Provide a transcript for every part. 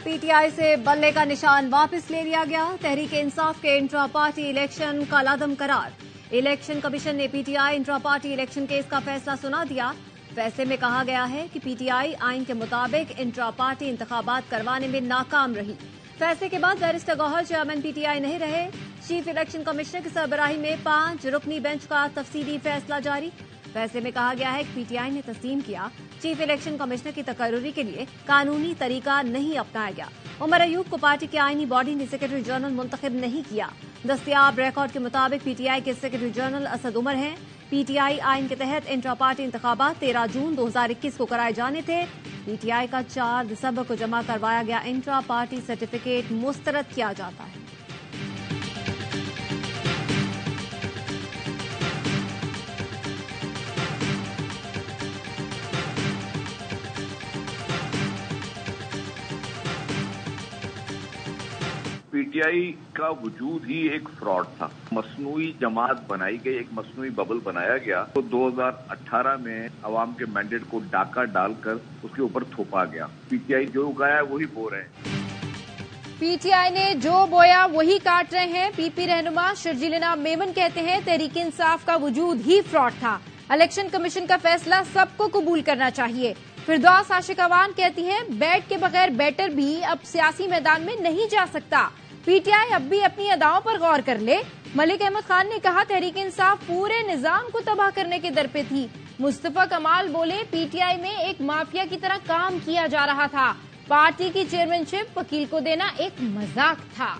PTI से बल्ले का निशान वापस ले लिया गया। तहरीक इंसाफ के इंट्रा पार्टी इलेक्शन कालादम करार। इलेक्शन कमीशन ने PTI intra party election case का फैसला सुना दिया। फैसले में कहा गया है कि पीटीआई आइन के मुताबिक इंट्रा पार्टी इंतखाबात करवाने में नाकाम रही। फैसले के बाद बैरिस्टर गौहर चेयरमैन पीटीआई नहीं रहे। चीफ इलेक्शन कमिश्नर की सरबराही में 5 रुकनी बेंच का तफसीली फैसला जारी। फैसले में कहा गया है कि पीटीआई ने तस्लीम किया चीफ इलेक्शन कमिश्नर की तकर्रुरी के लिए कानूनी तरीका नहीं अपनाया गया। उमर अयूब को पार्टी की आईनी बॉडी ने सेक्रेटरी जनरल मुंतखब नहीं किया। दस्तयाब रिकॉर्ड के मुताबिक पीटीआई के सेक्रेटरी जनरल असद उमर हैं। पीटीआई आइन के तहत इंट्रा पार्टी इंतखाबात 13 जून 2021 को कराए जाने थे। पीटीआई का 4 दिसंबर को जमा करवाया गया इंट्रा पार्टी सर्टिफिकेट मुस्तरद किया जाता है। पीटीआई का वजूद ही एक फ्रॉड था। मसनूई जमात बनाई गई, एक मसनूई बबल बनाया गया। तो 2018 में अवाम के मैंडेट को डाका डालकर उसके ऊपर थोपा गया। पीटीआई जो उगाया वही बो रहे हैं। पीटीआई ने जो बोया वही काट रहे हैं। पीपी रहनुमा शर्जीलिना मेमन कहते हैं तहरीक इंसाफ का वजूद ही फ्रॉड था। इलेक्शन कमीशन का फैसला सबको कबूल करना चाहिए। फिरदौस आशिक अवान कहती हैं बैट के बगैर बैटर भी अब सियासी मैदान में नहीं जा सकता। पीटीआई अब भी अपनी अदाओं पर गौर कर ले। मलिक अहमद खान ने कहा तहरीक इंसाफ पूरे निजाम को तबाह करने के दर पे थी। मुस्तफा कमाल बोले पीटीआई में एक माफिया की तरह काम किया जा रहा था। पार्टी की चेयरमैनशिप वकील को देना एक मजाक था।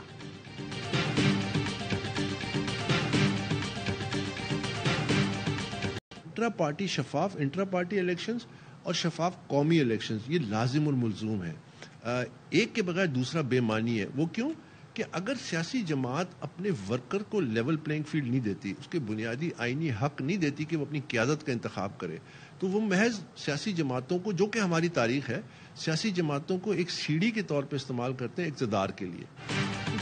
इंट्रा पार्टी शफाफ इंट्रा पार्टी इलेक्शंस और शफाफ कौमी इलेक्शंस ये लाजिम और मुलजूम है। एक के बगैर दूसरा बेमानी है। वो क्यों कि अगर सियासी जमात अपने वर्कर को लेवल प्लेइंग फील्ड नहीं देती, उसके बुनियादी आईनी हक नहीं देती कि वो अपनी क़यादत का इंतखाब करे, तो वो महज सियासी जमातों को, जो कि हमारी तारीख है, सियासी जमातों को एक सीढ़ी के तौर पर इस्तेमाल करते हैं इक़्तिदार के लिए।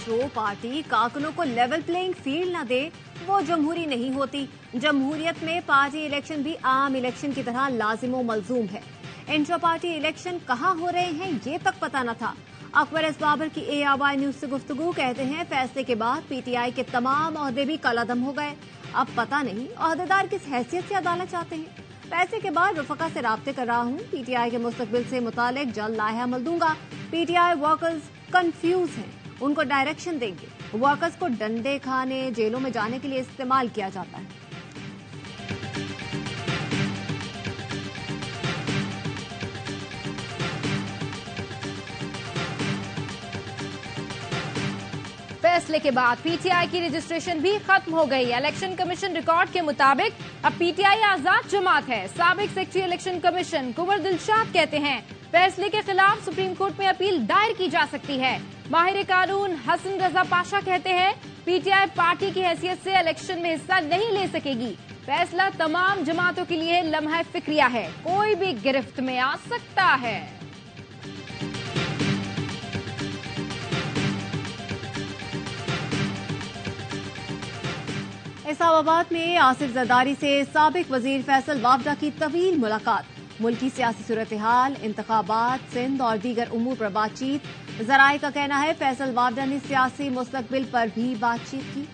जो पार्टी कारकुनों को लेवल प्लेइंग फील्ड न दे वो जमहूरी नहीं होती। जमहूरियत में पार्टी इलेक्शन भी आम इलेक्शन की तरह लाजिम व मलजूम है। इंट्रा पार्टी इलेक्शन कहाँ हो रहे हैं ये तक पता न था। अकबर एस बाबर की ARY न्यूज से गुफ्तगू कहते हैं फैसले के बाद पीटीआई के तमाम ओहदे भी कलादम हो गए। अब पता नहीं ओहदेदार किस हैसियत से अदालत चाहते हैं। फैसले के बाद रफका से राब्ते कर रहा हूँ। पीटीआई के मुस्तकबिल से मुतालिक जल्द लाया अमल दूंगा। पीटीआई वर्कर्स कंफ्यूज हैं, उनको डायरेक्शन देंगे। वर्कर्स को डंडे खाने, जेलों में जाने के लिए इस्तेमाल किया जाता है। फैसले के बाद पीटीआई की रजिस्ट्रेशन भी खत्म हो गई। इलेक्शन कमीशन रिकॉर्ड के मुताबिक अब पीटीआई आजाद जमात है। साबिक सेक्रेटरी इलेक्शन कमीशन कुंवर दिलशाद कहते हैं फैसले के खिलाफ सुप्रीम कोर्ट में अपील दायर की जा सकती है। माहिर कानून हसन रजा पाशा कहते हैं पीटीआई पार्टी की हैसियत से इलेक्शन में हिस्सा नहीं ले सकेगी। फैसला तमाम जमातों के लिए लम्हा फिक्रिया है, कोई भी गिरफ्त में आ सकता है। इस्लामाबाद में आसिफ जरदारी से साबिक वजीर फैसल वावडा की तवील मुलाकात। मुल्की सियासी सूरत हाल, इंतखाबात, सिंध और दीगर उमूर पर बातचीत। जराए का कहना है फैसल वावडा ने सियासी मुस्तकबिल पर भी बातचीत की।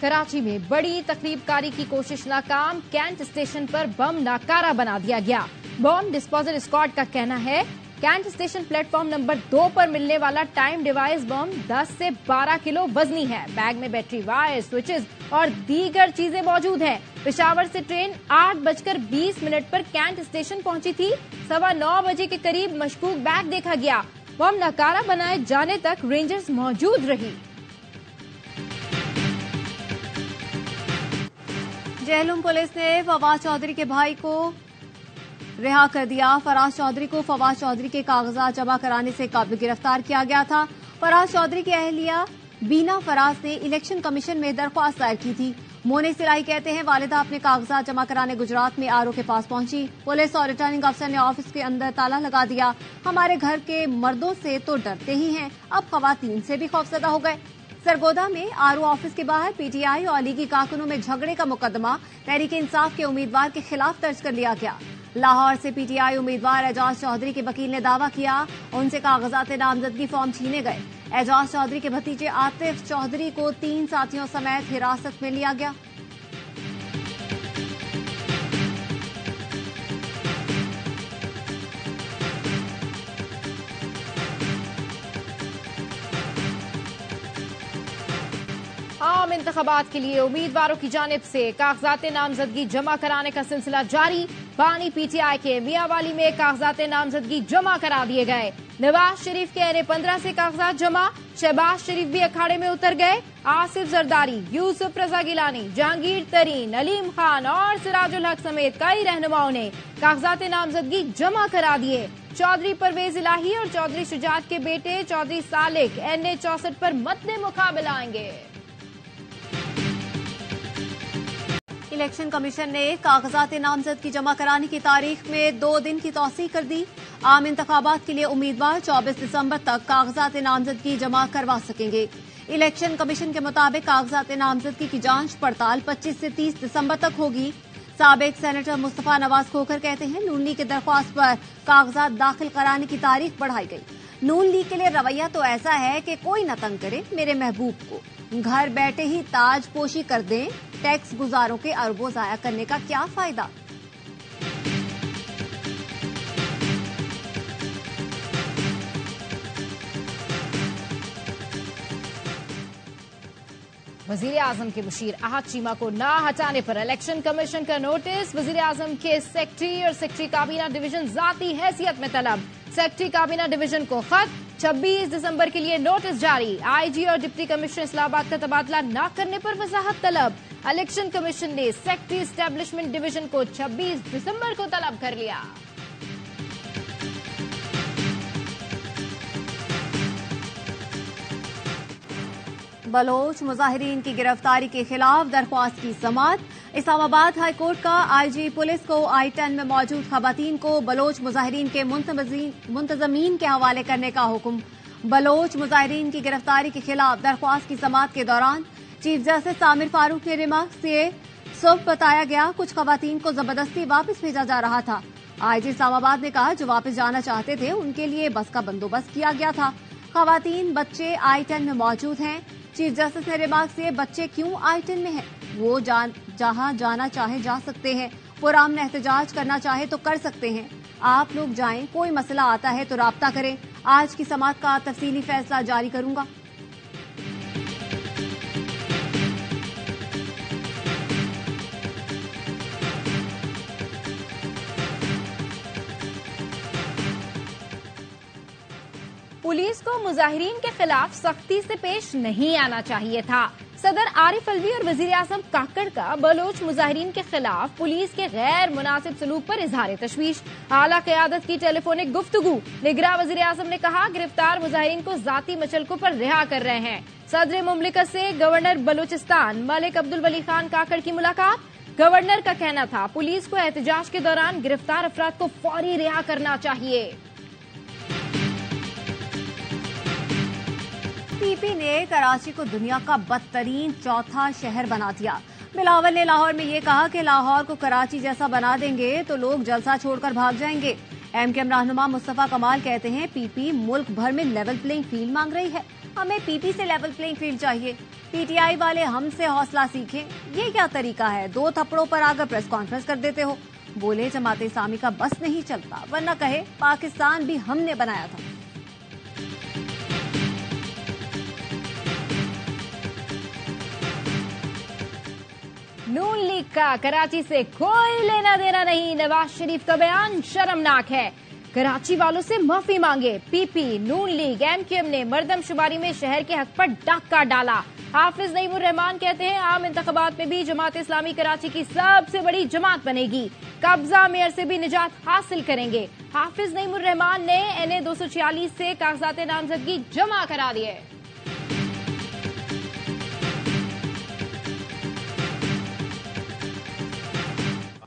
कराची में बड़ी तकरीबकारी की कोशिश नाकाम। कैंट स्टेशन पर बम नाकारा बना दिया गया। बम डिस्पोजल स्क्वाड का कहना है कैंट स्टेशन प्लेटफॉर्म नंबर 2 पर मिलने वाला टाइम डिवाइस बम 10 से 12 किलो वजनी है। बैग में बैटरी, वायर, स्विचेस और दीगर चीजें मौजूद हैं। पेशावर से ट्रेन 8:20 पर कैंट स्टेशन पहुंची थी। 9:15 बजे के करीब मशकूक बैग देखा गया। बम नकारा बनाए जाने तक रेंजर्स मौजूद रही। जहलम पुलिस ने फवाद चौधरी के भाई को रिहा कर दिया। फराज चौधरी को फवाद चौधरी के कागजात जमा कराने से कब्ल गिरफ्तार किया गया था। फराज चौधरी की अहलिया बीना फराज ने इलेक्शन कमीशन में दरख्वास्त दायर की थी। मोने सिलाई कहते हैं वालिदा अपने कागजात जमा कराने गुजरात में आरओ के पास पहुंची। पुलिस और रिटर्निंग अफसर ने ऑफिस के अंदर ताला लगा दिया। हमारे घर के मर्दों से तो डरते ही हैं, अब खवातीन से भी खौफजदा हो गए। सरगोदा में आरओ ऑफिस के बाहर पीटीआई और लीगी कारकुनों में झगड़े का मुकदमा तहरीक इंसाफ के उम्मीदवार के खिलाफ दर्ज कर लिया गया। लाहौर से पीटीआई उम्मीदवार एजाज चौधरी के वकील ने दावा किया उनसे कागजात नामजदगी फॉर्म छीने गए। एजाज चौधरी के भतीजे आतिफ चौधरी को 3 साथियों समेत हिरासत में लिया गया। आम इंतखाबात के लिए उम्मीदवारों की जानिब से कागजात नामजदगी जमा कराने का सिलसिला जारी। बानी पीटीआई के मियांवाली में कागजात नामजदगी जमा करा दिए गए। नवाज शरीफ के NA-15 से कागजात जमा। शहबाज शरीफ भी अखाड़े में उतर गए। आसिफ जरदारी, यूसुफ रजा गिलानी, जहांगीर तरीन, अलीम खान और सिराजुल हक समेत कई रहनुमाओं ने कागजात नामजदगी जमा करा दिए। चौधरी परवेज इलाही और चौधरी शुजात के बेटे चौधरी सालिक NA-64 पर मद्दे मुकाबला आएंगे। इलेक्शन कमीशन ने कागजात नामजदगी जमा कराने की तारीख में 2 दिन की तौसीह कर दी। आम इंतखाबात के लिए उम्मीदवार 24 दिसंबर तक कागजात नामजदगी जमा करवा सकेंगे। इलेक्शन कमीशन के मुताबिक कागजात नामजदगी की जांच पड़ताल 25 से 30 दिसंबर तक होगी। साबिक सेनेटर मुस्तफा नवाज खोखर कहते हैं नून लीग की दरख्वास्त पर कागजात दाखिल कराने की तारीख बढ़ाई गई। नून लीग के लिए रवैया तो ऐसा है कि कोई न तंग करे मेरे महबूब को, घर बैठे ही ताजपोशी कर दें, टैक्स गुजारों के अरबों जाया करने का क्या फायदा। वजीर आजम के मुशीर आहद चीमा को ना हटाने पर इलेक्शन कमीशन का नोटिस। वजीर आजम के सेक्रेटरी और सेक्रेटरी काबीना डिवीजन जाती हैसियत में तलब। सेक्रेटरी काबीना डिवीजन को खत। 26 दिसंबर के लिए नोटिस जारी। आईजी और डिप्टी कमिश्नर इस्लामाबाद का तबादला न करने पर वजाहत तलब। इलेक्शन कमीशन ने सेक्रेटरी एस्टेब्लिशमेंट डिवीजन को 26 दिसंबर को तलब कर लिया। बलोच मुजाहिरीन की गिरफ्तारी के खिलाफ दरख्वास्त की समाअत। इस्लामाबाद हाई कोर्ट का आईजी पुलिस को I-10 में मौजूद खवातीन को बलोच मुजाहिरीन के मुंतजमीन के हवाले करने का हुक्म। बलोच मुजाहिरीन की गिरफ्तारी के खिलाफ दरख्वास्त की समाअत के दौरान चीफ जस्टिस आमिर फारूक के रिमार्क्स से सुबह बताया गया कुछ खवातीन को जबरदस्ती वापस भेजा जा रहा था। आईजी इस्लामाबाद ने कहा जो वापस जाना चाहते थे उनके लिए बस का बंदोबस्त किया गया था। खवातीन बच्चे I-10 में मौजूद हैं। चीफ जस्टिस ने रिमार्क से बच्चे क्यों I-10 में हैं? वो जहां जाना चाहे जा सकते हैं, पुरअमन एहतजाज करना चाहे तो कर सकते हैं। आप लोग जाएं, कोई मसला आता है तो राब्ता करें। आज की समाअत का तफसीली फैसला जारी करूंगा। पुलिस को मुजाहिरीन के खिलाफ सख्ती से पेश नहीं आना चाहिए था। सदर आरिफ अलवी और वजीर आजम काकड़ का बलोच मुजाहिरीन के खिलाफ पुलिस के गैर मुनासिब सलूक पर इजहार तशवीश। आला क़यादत की टेलीफोनिक गुफ्तगू। निगरां वजीर आजम ने कहा गिरफ्तार मुजाहिरीन को जाती मचलकों पर रिहा कर रहे हैं। सदर मुमलिकत से गवर्नर बलूचिस्तान मलिक अब्दुल वली खान काकड़ की मुलाकात। गवर्नर का कहना था पुलिस को एहतजाज के दौरान गिरफ्तार अफराद को फौरी रिहा करना चाहिए। पीपी ने कराची को दुनिया का बदतरीन चौथा शहर बना दिया। बिलावल ने लाहौर में ये कहा कि लाहौर को कराची जैसा बना देंगे तो लोग जलसा छोड़कर भाग जाएंगे। एमकेएम रहनुमा मुस्तफा कमाल कहते हैं पीपी मुल्क भर में लेवल प्लेइंग फील्ड मांग रही है। हमें पीपी से लेवल प्लेइंग फील्ड चाहिए। पीटीआई वाले हमसे हौसला सीखें। ये क्या तरीका है? 2 थप्पड़ों पर आकर प्रेस कॉन्फ्रेंस कर देते हो। बोले जमात इस्लामी का बस नहीं चलता, वरना कहे पाकिस्तान भी हमने बनाया था। नून लीग का कराची से कोई लेना देना नहीं। नवाज शरीफ का बयान शर्मनाक है। कराची वालों से माफी मांगे। पीपी, नून लीग, एमकेएम ने मर्दमशुमारी में शहर के हक पर डाका डाला। हाफिज नईमुर रहमान कहते हैं आम इंतखाबात में भी जमात इस्लामी कराची की सबसे बड़ी जमात बनेगी। कब्जा मेयर से भी निजात हासिल करेंगे। हाफिज नईमुर रहमान ने NA 246 से कागजात नामजदगी जमा करा दिए।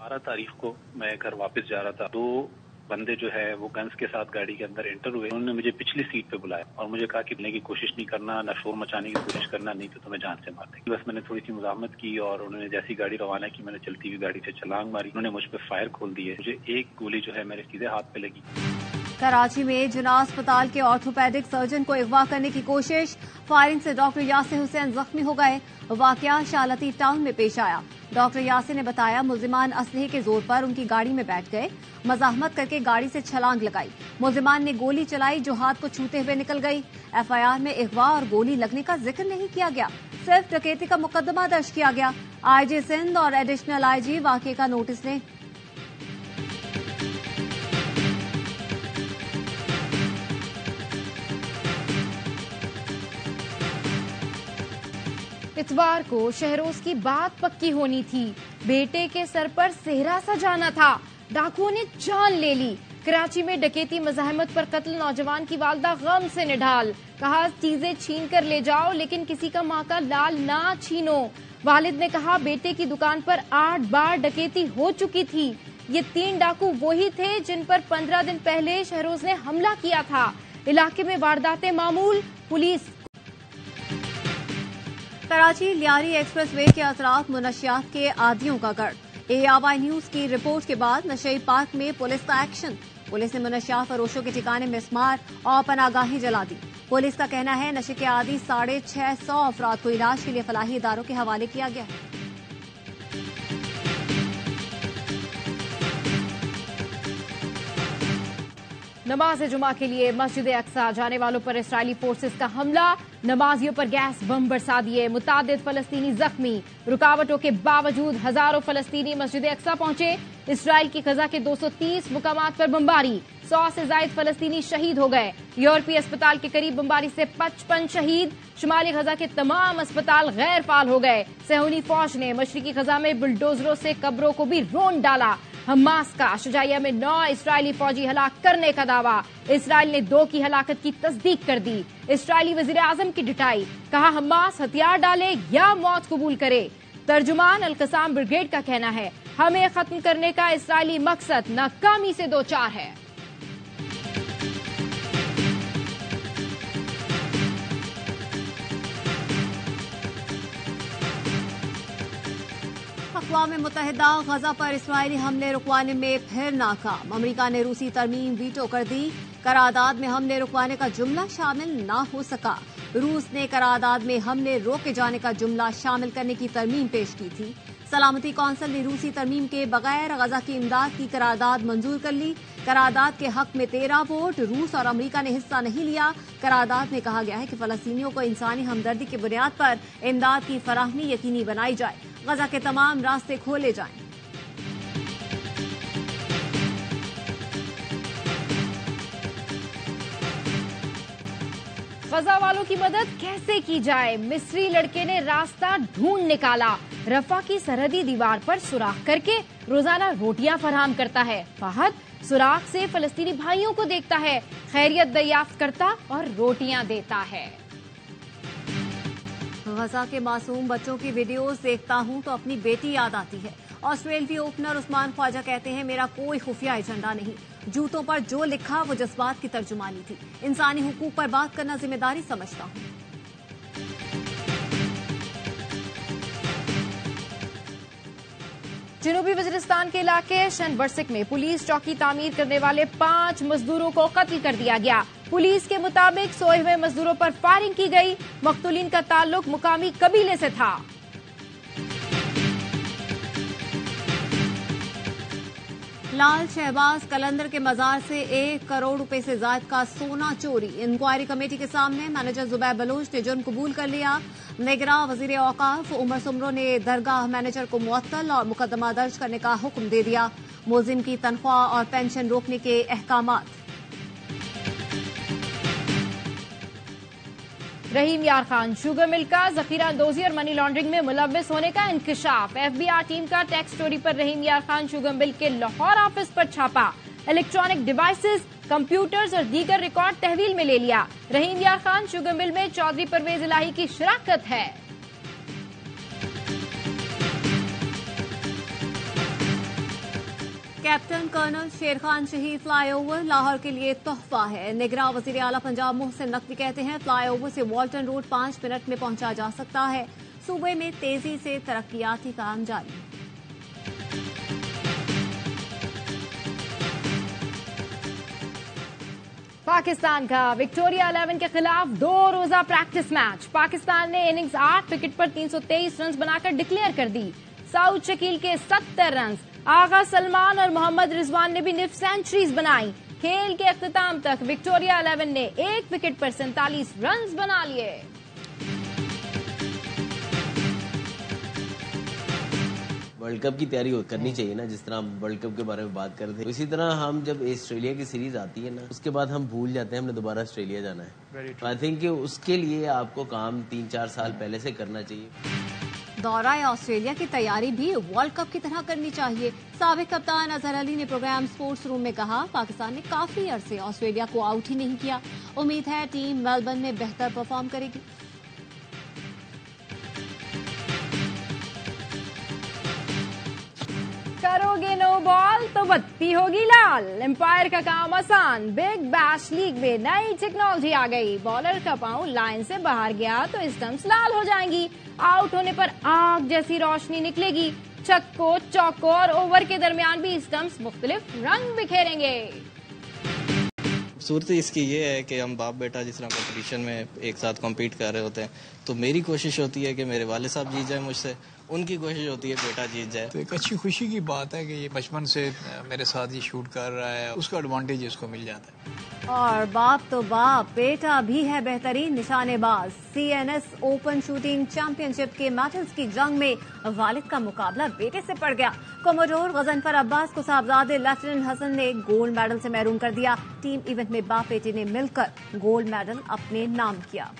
12 तारीख को मैं घर वापस जा रहा था। 2 बंदे जो है वो गन्स के साथ गाड़ी के अंदर एंटर हुए। उन्होंने मुझे पिछली सीट पे बुलाया और मुझे कहा कि लेने की कोशिश नहीं करना, ना शोर मचाने की कोशिश करना, नहीं तो तुम्हें जान से मार देंगे। बस मैंने थोड़ी सी मुजाहमत की और उन्होंने जैसी गाड़ी रवाना की मैंने चलती हुई गाड़ी से छलांग मारी। उन्होंने मुझ पर फायर खोल दिए। मुझे एक गोली जो है मेरे सीधे हाथ पे लगी। कराची में जिना अस्पताल के ऑर्थोपेडिक सर्जन को अगवा करने की कोशिश, फायरिंग से डॉक्टर यासिर हुसैन जख्मी हो गए। वाकया शाह लतीफ टाउन में पेश आया। डॉक्टर यासिर ने बताया मुल्जिमान असलहे के जोर पर उनकी गाड़ी में बैठ गए, मजाहमत करके गाड़ी से छलांग लगाई। मुल्जिमान ने गोली चलाई जो हाथ को छूते हुए निकल गई। एफआईआर में अगवा और गोली लगने का जिक्र नहीं किया गया, सिर्फ डकैती का मुकदमा दर्ज किया गया। आईजी सिंध और एडिशनल आईजी वाकये का नोटिस लें। इतवार को शहरोज की बात पक्की होनी थी। बेटे के सर पर सेहरा सजाना था, डाकुओं ने जान ले ली। कराची में डकैती मज़ाहमत पर कत्ल, नौजवान की वालदा गम से निढाल। कहा चीजें छीन कर ले जाओ लेकिन किसी का माँ का लाल ना छीनो। वालिद ने कहा बेटे की दुकान पर 8 बार डकैती हो चुकी थी। ये 3 डाकू वही थे जिन पर 15 दिन पहले शहरोज ने हमला किया था। इलाके में वारदातें मामूल। Police Karachi Lyari expressway के अतराफ मुनशियात के आदियों का गढ़। ARY न्यूज की रिपोर्ट के बाद नशई पार्क में पुलिस का एक्शन। पुलिस ने मुनशियात फरोशों के ठिकाने मिस्मार और पनागाहें जला दी। पुलिस का कहना है नशे के आदि 650 अफराद को इलाज के लिए फलाही इदारों के हवाले किया गया है। नमाज जुमा के लिए मस्जिद अक्सा जाने वालों पर इस्राएली फोर्सेस का हमला, नमाजियों पर गैस बम बरसा दिए, मुतादिद फलस्तीनी जख्मी। रुकावटों के बावजूद हजारों फलस्तीनी मस्जिद अक्सा पहुंचे। इस्राएल की गजा के 230 मुकामात पर बमबारी, 100 से जायद फलस्तीनी शहीद हो गए। यूरोपीय अस्पताल के करीब बमबारी से 55 शहीद। शुमाली गजा के तमाम अस्पताल गैर फाल हो गए। सहूनी फौज ने मशरिकी गजा में बुलडोजरों से कब्रों को भी रोंद डाला। हमास का शुजाइया में 9 इस्राएली फौजी हलाक करने का दावा। इस्राएल ने 2 की हलाकत की तस्दीक कर दी। इस्राएली वजीर आजम की डिटाई, कहा हमास हथियार डाले या मौत कबूल करे। तर्जुमान अल-कसाम ब्रिगेड का कहना है हमें खत्म करने का इस्राएली मकसद नाकामी से 2-4 है। अक़वाम मुत्तहिदा गजा पर इस्राएली हमले रुकवाने में फिर नाकाम। अमरीका ने रूसी तरमीम वीटो कर दी। करारदाद में हमले रुकवाने का जुमला शामिल न हो सका। रूस ने करारदाद में हमले रोके जाने का जुमला शामिल करने की तरमीम पेश की थी। सलामती कौंसिल ने रूसी तरमीम के बगैर गजा की इमदाद की करारदाद मंजूर कर ली। करारदाद के हक में 13 वोट। रूस और अमरीका ने हिस्सा नहीं लिया। करारदाद में कहा गया है कि फलस्तीनियों को इंसानी हमदर्दी की बुनियाद पर इमदाद की फराहमी यकीनी बनाई जाए। गजा के तमाम रास्ते खोले जाएं। गजा वालों की मदद कैसे की जाए, मिस्री लड़के ने रास्ता ढूंढ निकाला। रफा की सरहदी दीवार पर सुराख करके रोजाना रोटियां फराहम करता है। फहद सुराख से फलस्तीनी भाइयों को देखता है, खैरियत दरियाफ्त करता और रोटियां देता है। गजा के मासूम बच्चों की वीडियोस देखता हूं तो अपनी बेटी याद आती है। ऑस्ट्रेलियाई ओपनर उस्मान ख्वाजा कहते हैं मेरा कोई खुफिया एजेंडा नहीं, जूतों पर जो लिखा वो जज्बात की तर्जुमानी थी। इंसानी हुकूक पर बात करना जिम्मेदारी समझता हूं। जनूबी वजीरिस्तान के इलाके शनबरसिक में पुलिस चौकी तामीर करने वाले 5 मजदूरों को कत्ल कर दिया गया। पुलिस के मुताबिक सोए हुए मजदूरों पर फायरिंग की गई। मकतूलीन का ताल्लुक मुकामी कबीले से था। लाल शहबाज कलंदर के मजार से 1 करोड़ रुपए से ज्यादा का सोना चोरी। इंक्वायरी कमेटी के सामने मैनेजर जुबैर बलोच ने जुर्म कबूल कर लिया। निगरां वजीर औकाफ उमर सुमरो ने दरगाह मैनेजर को मुअत्तल और मुकदमा दर्ज करने का हुक्म दे दिया। मुलजिम की तनख्वाह और पेंशन रोकने के अहकामात। रहीम यार खान शुगर मिल का जखीरा अंदोजी और मनी लॉन्ड्रिंग में मुलव्विस होने का इंकशाफ। FBI टीम का टैक्स चोरी पर रहीम यार खान शुगर मिल के लाहौर ऑफिस पर छापा। इलेक्ट्रॉनिक डिवाइसेस, कंप्यूटर्स और दीगर रिकॉर्ड तहवील में ले लिया। रहीम यार खान शुगर मिल में चौधरी परवेज इलाही की शराकत है। कैप्टन कर्नल शेर खान शहीद फ्लाईओवर लाहौर के लिए तोहफा है। निगरां वजीर आला पंजाब मोहसिन नकवी कहते हैं फ्लाईओवर से वाल्टन रोड 5 मिनट में पहुंचा जा सकता है। सूबे में तेजी से तरक्कियाती काम जारी। पाकिस्तान का विक्टोरिया 11 के खिलाफ 2 रोजा प्रैक्टिस मैच। पाकिस्तान ने इनिंग्स 8 विकेट पर 323 रन बनाकर डिक्लेयर कर दी। सऊद शकील के 70 रन, आगा सलमान और मोहम्मद रिजवान ने भी निफ सेंचुरीज बनाई। खेल के अख्ताम तक विक्टोरिया 11 ने 1 विकेट पर 47 रन बना लिए। वर्ल्ड कप की तैयारी करनी चाहिए ना, जिस तरह हम वर्ल्ड कप के बारे में बात कर रहे थे। इसी तरह हम जब ऑस्ट्रेलिया की सीरीज आती है ना, उसके बाद हम भूल जाते हैं हमने दोबारा ऑस्ट्रेलिया जाना है। आई थिंक कि उसके लिए आपको काम 3-4 साल पहले से करना चाहिए। दौरा ऑस्ट्रेलिया की तैयारी भी वर्ल्ड कप की तरह करनी चाहिए। साबिक कप्तान अजहर अली ने प्रोग्राम स्पोर्ट्स रूम में कहा, पाकिस्तान ने काफी अरसे ऑस्ट्रेलिया को आउट ही नहीं किया। उम्मीद है टीम मेलबर्न में बेहतर परफॉर्म करेगी। करोगे नो बॉल तो बत्ती होगी लाल। एम्पायर का काम आसान। बिग बैश लीग में नई टेक्नोलॉजी आ गई। बॉलर का पांव लाइन से बाहर गया तो स्टंप्स लाल हो जाएंगी। आउट होने पर आग जैसी रोशनी निकलेगी। छक्कों, चौकों और ओवर के दरमियान भी स्टंप्स मुख्तलिफ रंग बिखेरेंगे। खूबसूरती इसकी ये है कि हम बाप बेटा जिस तरह कंपटीशन में एक साथ कम्पीट कर रहे होते हैं, तो मेरी कोशिश होती है कि मेरे वाले साहब जीत जाए मुझसे, उनकी कोशिश होती है बेटा जीत जाए। तो एक अच्छी खुशी की बात है कि ये बचपन से मेरे साथ ही शूट कर रहा है, उसका एडवांटेज इसको मिल जाता है। और बाप तो बाप, बेटा भी है बेहतरीन निशानेबाज। CNS ओपन शूटिंग चैंपियनशिप के मेडल्स की जंग में वालिद का मुकाबला बेटे से पड़ गया। कोमोडोर गजनफर अब्बास को साहबजादे लेफ्टिनेंट हसन ने गोल्ड मेडल से महरूम कर दिया। टीम इवेंट में बाप बेटे ने मिलकर गोल्ड मेडल अपने नाम किया।